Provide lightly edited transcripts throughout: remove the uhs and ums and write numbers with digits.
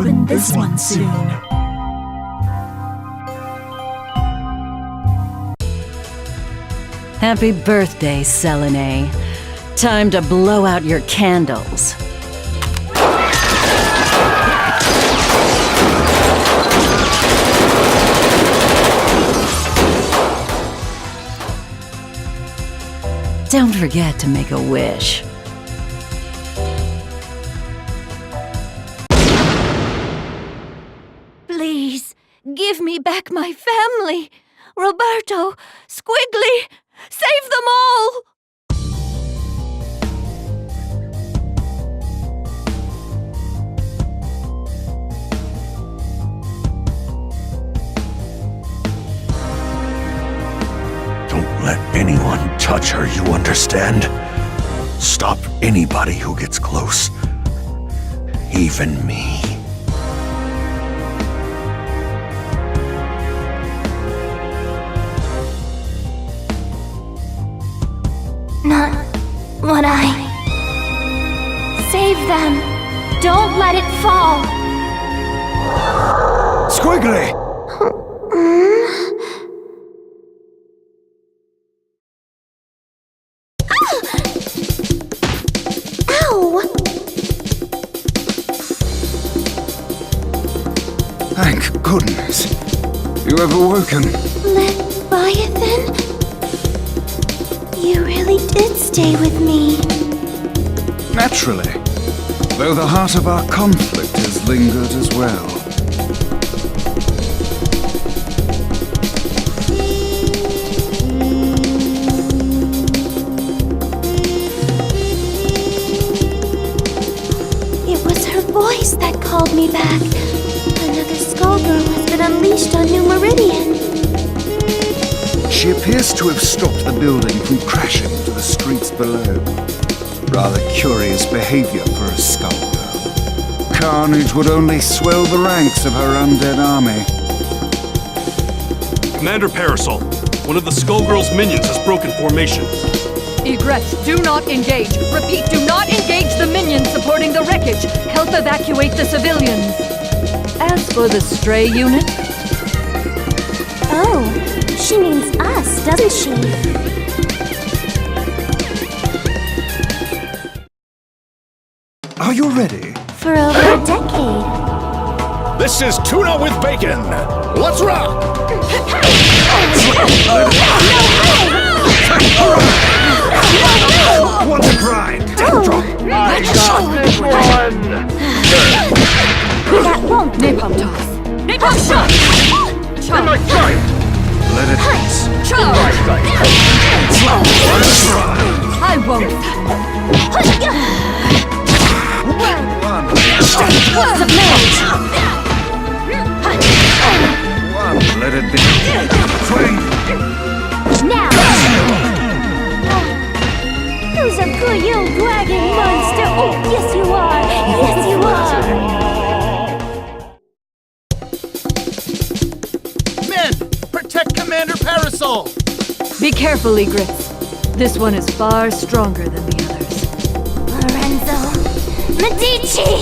open this one soon. Happy birthday, Selene. Time to blow out your candles. Don't forget to make a wish. Please, give me back my family. Roberto, Squigly, save them all! Don't let anyone touch her, you understand? Stop anybody who gets close. Even me. Not what I... Save them! Don't let it fall! Squigly! Ow! Thank goodness. You have awoken. Leviathan? You really did stay with me. Naturally. Though the heart of our conflict has lingered as well. It was her voice that called me back. Another Skullgirl has been unleashed on New Meridian. She appears to have stopped the building from crashing to the streets below. Rather curious behavior for a Skullgirl. Carnage would only swell the ranks of her undead army. Commander Parasol, one of the Skullgirls' minions has broken formation. Egrets, do not engage. Repeat, do not engage the minions supporting the wreckage. Help evacuate the civilians. As for the stray unit... Oh, she means us, doesn't she? Are you ready? For over a decade. This is tuna with bacon! Let's rock! What a grind! Drop! I got this one! That won't do. Napalm toss. Napalm shot! In my sight! Let it pass. Charge! I won't. Let it be. Swing! Now! Who's a good young dragon monster? Oh, yes you are! Yes you are! Men! Protect Commander Parasol! Be careful, Egrets. This one is far stronger than the others. Lorenzo! Medici!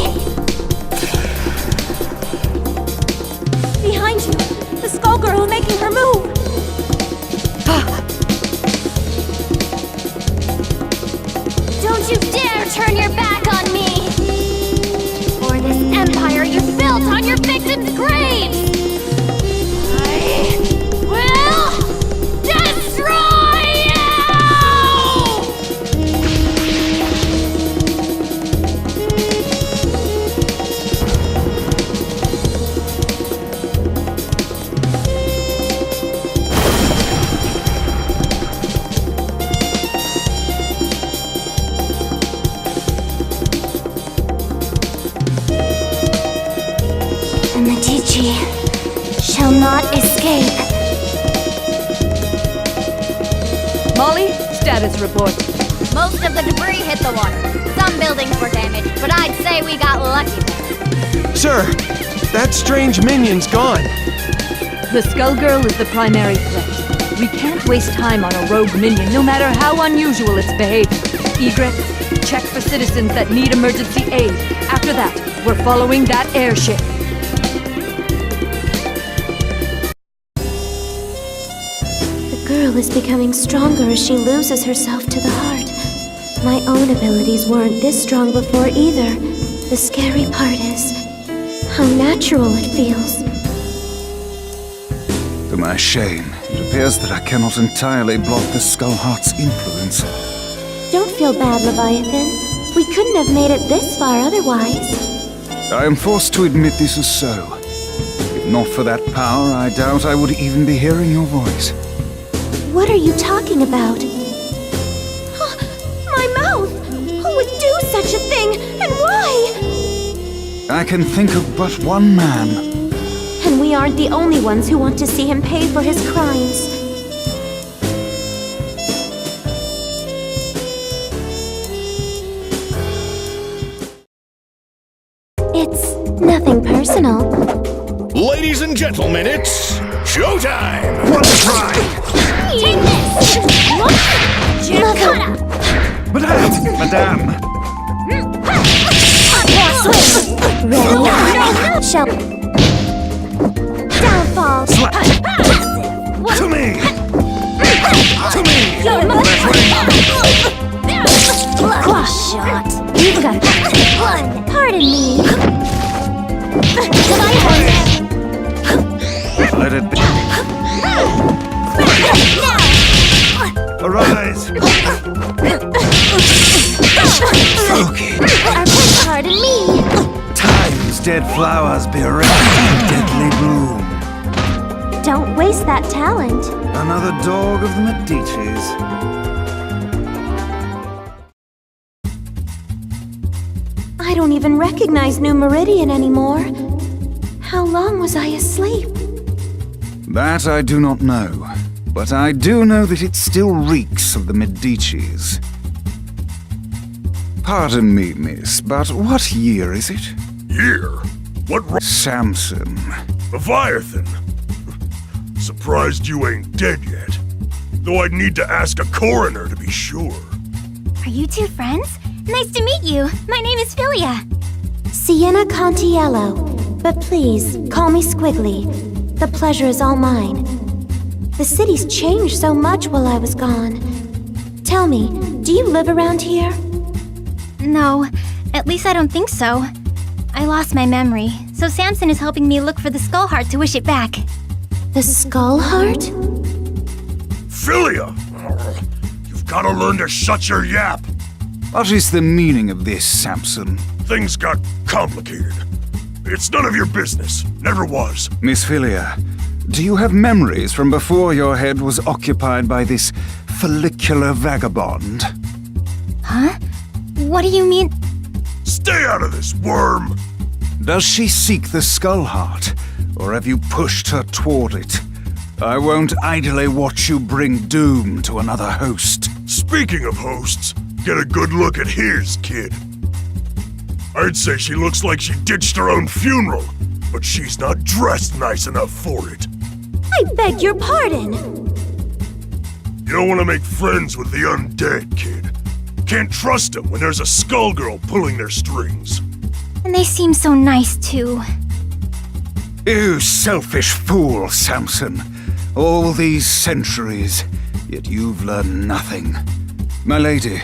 Behind you! The Skullgirl making her move! Don't you dare turn your back on me! Or this empire you built on your victims' graves! I will destroy you! The Medici shall not escape. Molly, status report. Most of the debris hit the water. Some buildings were damaged, but I'd say we got lucky there. Sir, that strange minion's gone. The Skullgirl is the primary threat. We can't waste time on a rogue minion, no matter how unusual its behavior. Egrets, check for citizens that need emergency aid. After that, we're following that airship. spell is becoming stronger as she loses herself to the heart. My own abilities weren't this strong before either. The scary part is how natural it feels. To my shame, it appears that I cannot entirely block the Skullheart's influence. Don't feel bad, Leviathan. We couldn't have made it this far otherwise. I am forced to admit this is so. If not for that power, I doubt I would even be hearing your voice. What are you talking about? My mouth! Who would do such a thing, and why? I can think of but one man. And we aren't the only ones who want to see him pay for his crimes. It's nothing personal. Ladies and gentlemen, it's showtime! What a try! Take this! What? Madame! Ready? Shall downfall. To me! To me! Quash shot. You've got one. Pardon me. Let it be. Arise! Focus! Pardon me. Time's dead flowers bereft in deadly bloom. Don't waste that talent. Another dog of the Medicis. I don't even recognize New Meridian anymore. How long was I asleep? That I do not know, but I do know that it still reeks of the Medicis. Pardon me, miss, but what year is it? Year? What Samson. Leviathan? Surprised you ain't dead yet. Though I'd need to ask a coroner to be sure. Are you two friends? Nice to meet you. My name is Philia. Sienna Contiello. But please, call me Squigly. The pleasure is all mine. The city's changed so much while I was gone. Tell me, do you live around here? No, at least I don't think so. I lost my memory, so Samson is helping me look for the skull heart to wish it back. The skull heart? Philia! You've gotta learn to shut your yap. What is the meaning of this, Samson? Things got complicated. It's none of your business. Never was. Miss Philia, do you have memories from before your head was occupied by this follicular vagabond? Huh? What do you mean? Stay out of this, worm! Does she seek the skull heart, or have you pushed her toward it? I won't idly watch you bring doom to another host. Speaking of hosts, get a good look at his, kid. I'd say she looks like she ditched her own funeral, but she's not dressed nice enough for it. I beg your pardon! You don't want to make friends with the undead, kid. Can't trust them when there's a Skullgirl pulling their strings. And they seem so nice, too. You selfish fool, Samson. All these centuries, yet you've learned nothing. My lady,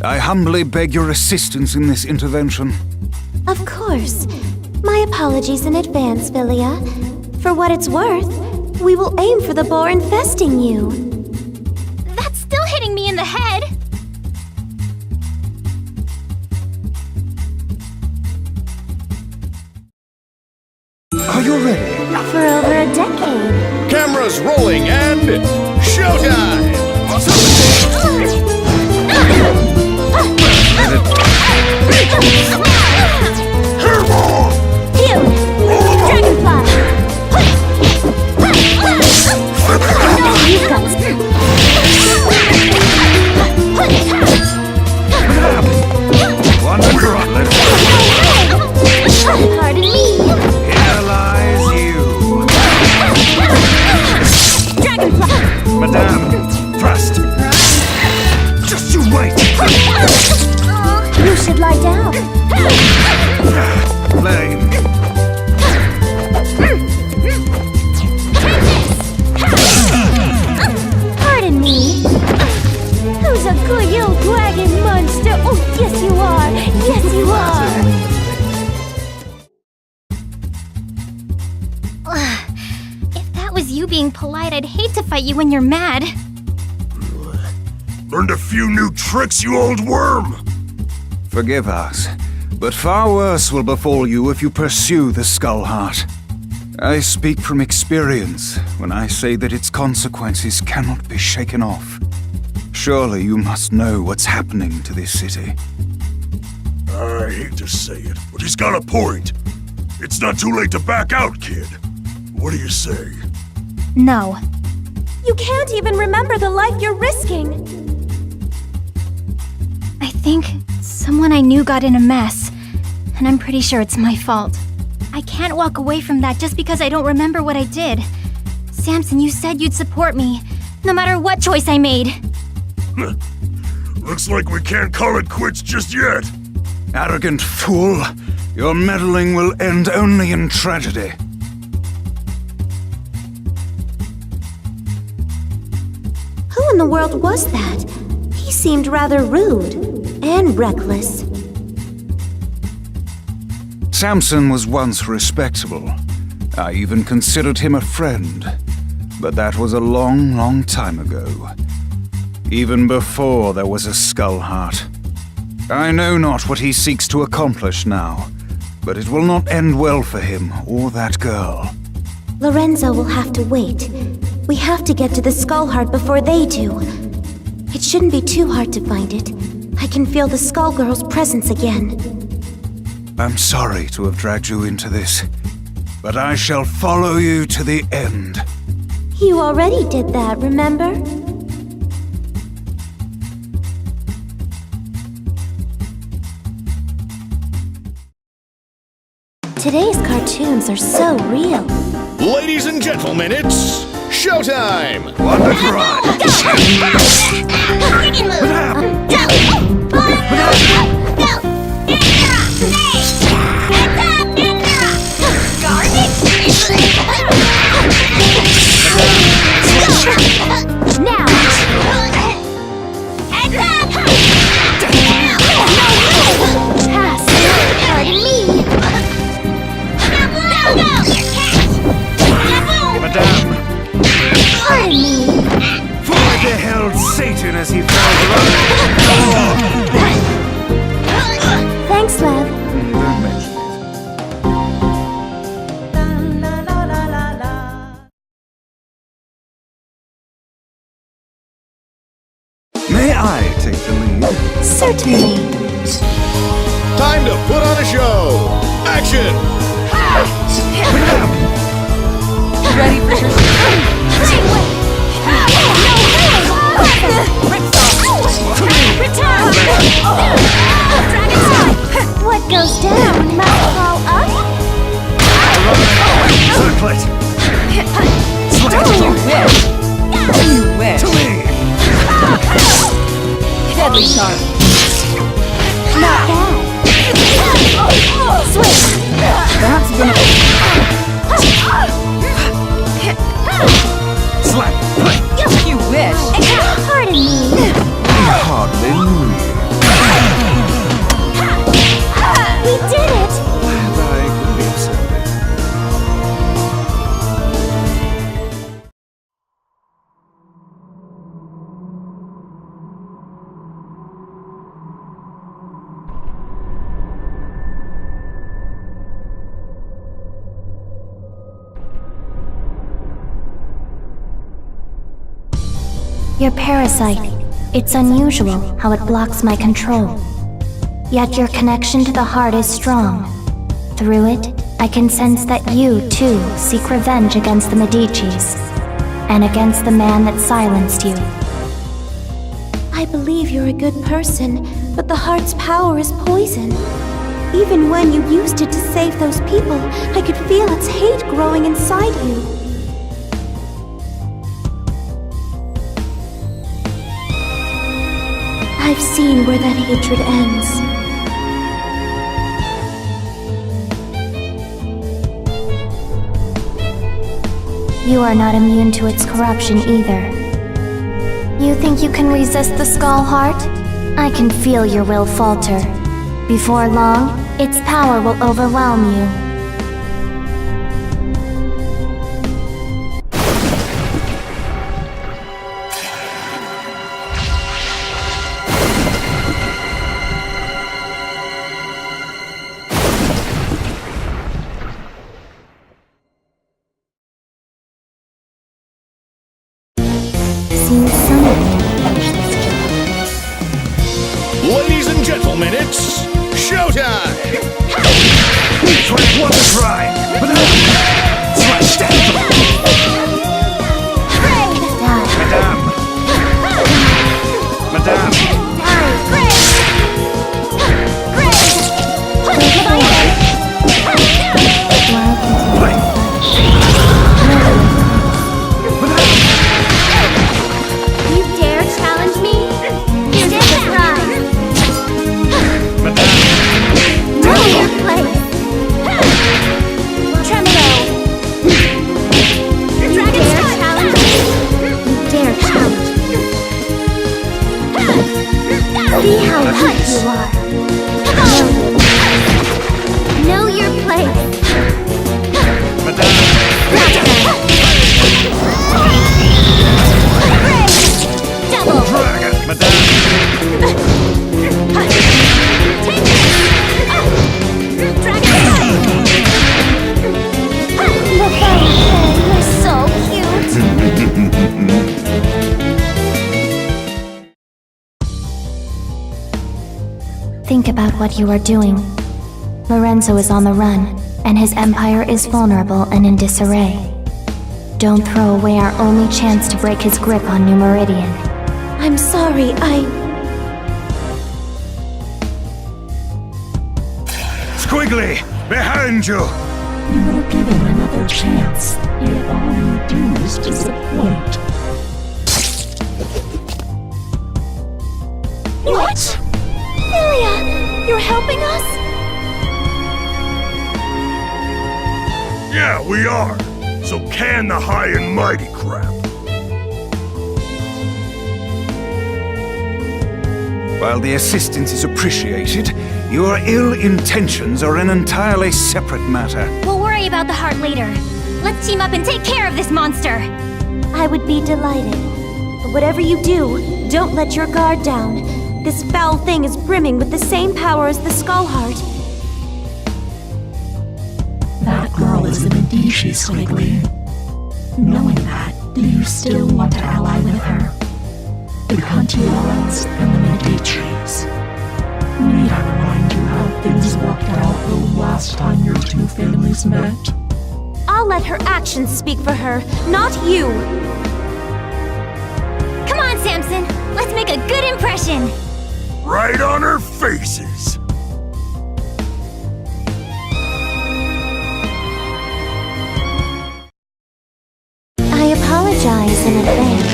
I humbly beg your assistance in this intervention. Of course. My apologies in advance, Philia. For what it's worth, we will aim for the boar infesting you. That's still hitting me in the head. Are you ready? For over a decade. Cameras rolling and showtime! Phew! Dragonfly! You've got Pardon me! Here lies you. Dragonfly! Madame, thrust. Just you wait. You should lie down. If that was you being polite, I'd hate to fight you when you're mad. Learned a few new tricks, you old worm! Forgive us, but far worse will befall you if you pursue the Skull Heart. I speak from experience when I say that its consequences cannot be shaken off. Surely you must know what's happening to this city. I hate to say it, but he's got a point. It's not too late to back out, kid. What do you say? No. You can't even remember the life you're risking. I think someone I knew got in a mess, and I'm pretty sure it's my fault. I can't walk away from that just because I don't remember what I did. Samson, you said you'd support me, no matter what choice I made. Looks like we can't call it quits just yet. Arrogant fool! Your meddling will end only in tragedy. Who in the world was that? He seemed rather rude and reckless. Samson was once respectable. I even considered him a friend. But that was a long, long time ago. Even before there was a Skull Heart. I know not what he seeks to accomplish now, but it will not end well for him or that girl. Lorenzo will have to wait. We have to get to the Skull Heart before they do. It shouldn't be too hard to find it. I can feel the Skullgirls' presence again. I'm sorry to have dragged you into this, but I shall follow you to the end. You already did that, remember? Today's cartoons are so real. Ladies and gentlemen, it's showtime! On the drive! Now! Pass! Pardon me! Madame! Pardon me! For I beheld Satan as he fell Thanks, Lev. Don't mention it. May I take the lead? Certainly. Time to put on a show! Action! Ready for your What goes down must fall up? Circlet! You wish. To me! Deadly sharp. Not bad. Switch! That's gonna... Slap! You wish. Pardon me. Hardly knew you. We did it! And I could be absurd. Your parasite. It's unusual how it blocks my control. Yet your connection to the heart is strong. Through it, I can sense that you, too, seek revenge against the Medicis, and against the man that silenced you. I believe you're a good person, but the heart's power is poison. Even when you used it to save those people, I could feel its hate growing inside you. I've seen where that hatred ends. You are not immune to its corruption either. You think you can resist the Skull Heart? I can feel your will falter. Before long, its power will overwhelm you. think about what you are doing. Lorenzo is on the run, and his empire is vulnerable and in disarray. Don't throw away our only chance to break his grip on New Meridian. I'm sorry, Squigly, behind you! You were given another chance, yet all you do is disappoint. What? Philia, you're helping us? Yeah, we are. So can the high and mighty crap. While the assistance is appreciated, your ill intentions are an entirely separate matter. We'll worry about the heart later. Let's team up and take care of this monster! I would be delighted. But whatever you do, don't let your guard down. This foul thing is brimming with the same power as the Skull Heart. That girl is a Medici, Squigly. Knowing that, do you still want to ally with her? The Contiellos and the Medicis. Need I remind you how things worked out the last time your two families met? I'll let her actions speak for her, not you! Come on, Samson! Let's make a good impression! Right on her faces. I apologize in advance.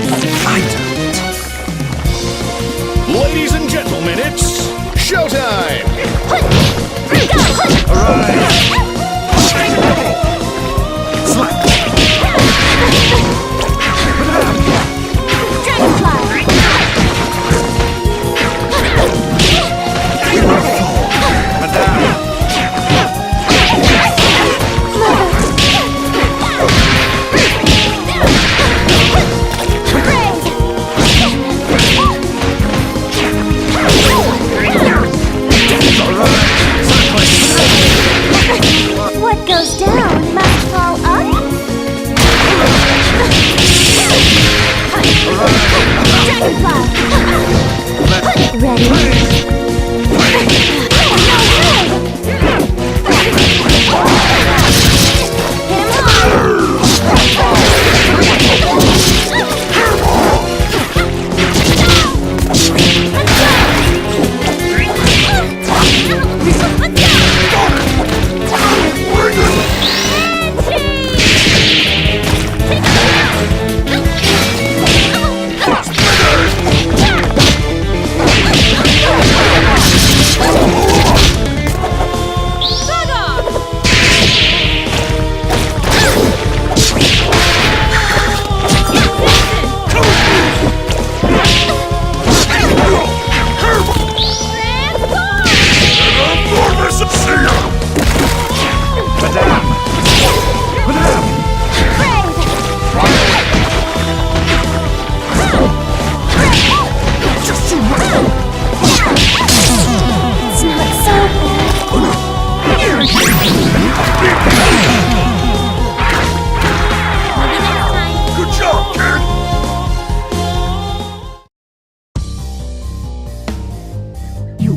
Ladies and gentlemen, it's showtime! What goes down must fall up? Dragonfly! Ready?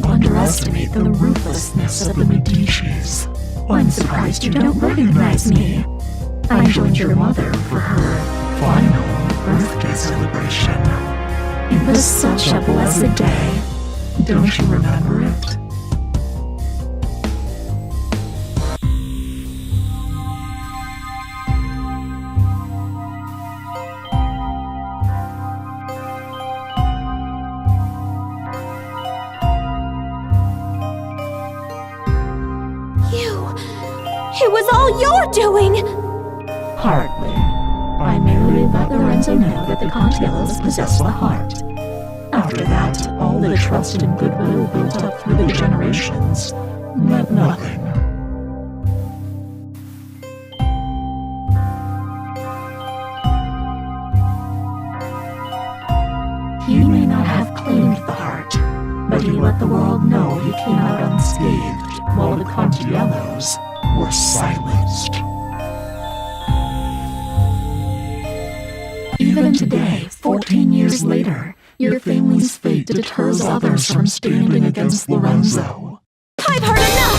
Underestimate the ruthlessness of the Medicis. I'm surprised you don't recognize me. I joined your mother for her final birthday celebration. It was such a blessed day. Don't you remember it? It was all your doing! Hardly. I merely let Lorenzo know that the Contiellos possessed the heart. After that, all the trust and goodwill built up through the generations meant nothing. He may not have claimed the heart, but he let the world know he came out unscathed, while the Contiellos were silenced. Even today, 14 years later, Your family's fate deters others from standing against Lorenzo. I've heard enough!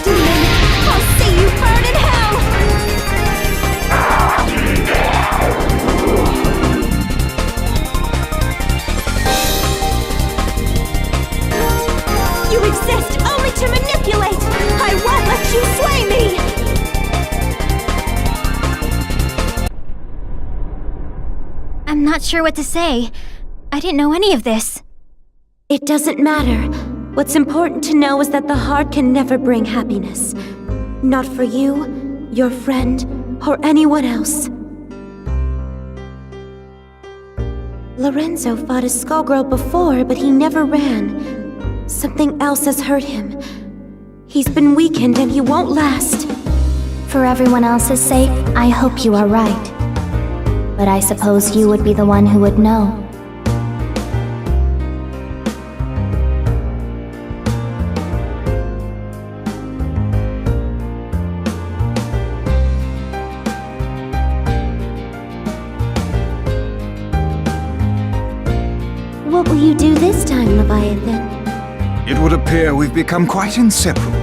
Demon, I'll see you burn in hell! You exist only to manipulate! I won't let you sway me! I'm not sure what to say. I didn't know any of this. It doesn't matter. What's important to know is that the heart can never bring happiness. Not for you, your friend, or anyone else. Lorenzo fought a Skullgirl before, but he never ran. Something else has hurt him. He's been weakened and he won't last. For everyone else's sake, I hope you are right. But I suppose you would be the one who would know. What will you do this time, Leviathan? It would appear we've become quite inseparable.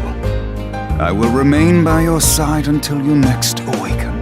I will remain by your side until you next awaken.